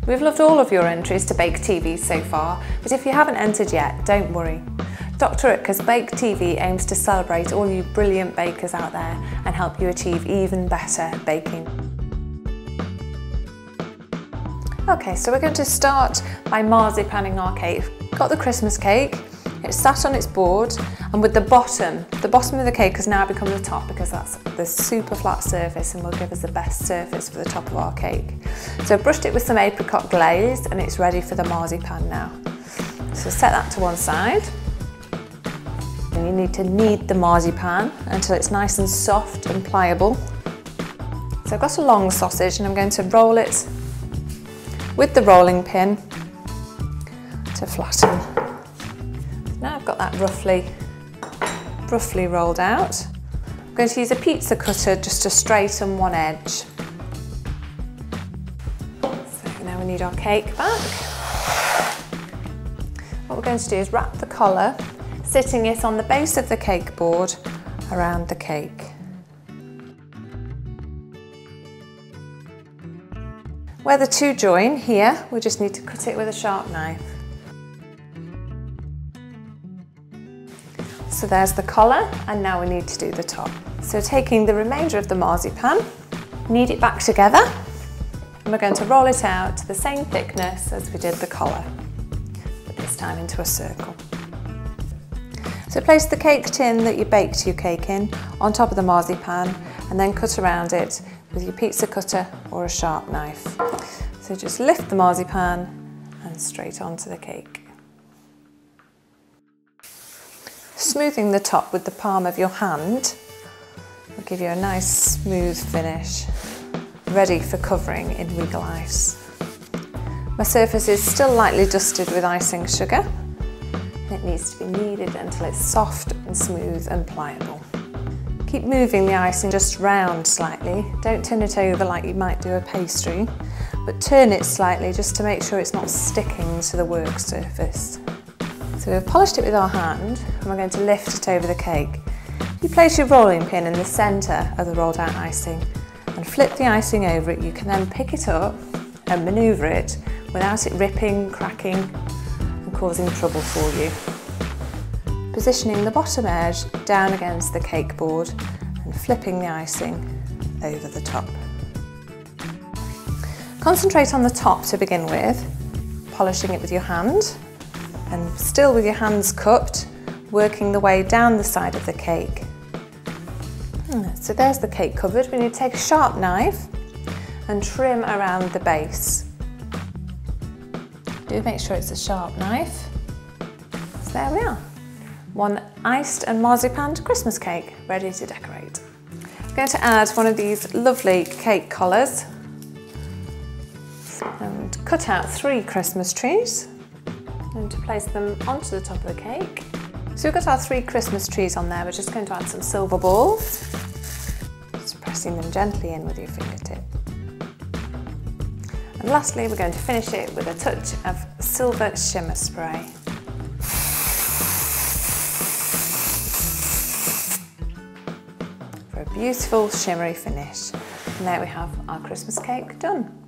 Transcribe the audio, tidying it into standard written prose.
We've loved all of your entries to Bake TV so far, but if you haven't entered yet, don't worry. Dr. Oetker's Bake TV aims to celebrate all you brilliant bakers out there and help you achieve even better baking. Okay, so we're going to start by marzipaning our cake. Got the Christmas cake, it's sat on its board, and with the bottom of the cake has now become the top because that's the super flat surface and will give us the best surface for the top of our cake. So I've brushed it with some apricot glaze and it's ready for the marzipan now. So set that to one side. And you need to knead the marzipan until it's nice and soft and pliable. So I've got a long sausage and I'm going to roll it with the rolling pin to flatten. Now I've got that roughly rolled out. I'm going to use a pizza cutter just to straighten one edge. So now we need our cake back. What we're going to do is wrap the collar, sitting it on the base of the cake board around the cake. Where the two join here, we just need to cut it with a sharp knife. So there's the collar, and now we need to do the top. So taking the remainder of the marzipan, knead it back together, and we're going to roll it out to the same thickness as we did the collar, but this time into a circle. So place the cake tin that you baked your cake in on top of the marzipan and then cut around it with your pizza cutter or a sharp knife. So just lift the marzipan and straight onto the cake. Smoothing the top with the palm of your hand will give you a nice smooth finish, ready for covering in Regal ice. My surface is still lightly dusted with icing sugar. It needs to be kneaded until it's soft and smooth and pliable. Keep moving the icing just round slightly. Don't turn it over like you might do a pastry, but turn it slightly just to make sure it's not sticking to the work surface. So we've polished it with our hand and we're going to lift it over the cake. You place your rolling pin in the centre of the rolled out icing and flip the icing over it. You can then pick it up and manoeuvre it without it ripping, cracking and causing trouble for you. Positioning the bottom edge down against the cake board and flipping the icing over the top. Concentrate on the top to begin with, polishing it with your hand. And still with your hands cupped, working the way down the side of the cake. So there's the cake covered. We need to take a sharp knife and trim around the base. Do make sure it's a sharp knife. So there we are. One iced and marzipan Christmas cake ready to decorate. I'm going to add one of these lovely cake collars and cut out 3 Christmas trees. And to place them onto the top of the cake. So we've got our 3 Christmas trees on there. We're just going to add some silver balls, just pressing them gently in with your fingertip. And lastly, we're going to finish it with a touch of silver shimmer spray. For a beautiful shimmery finish. And there we have our Christmas cake done.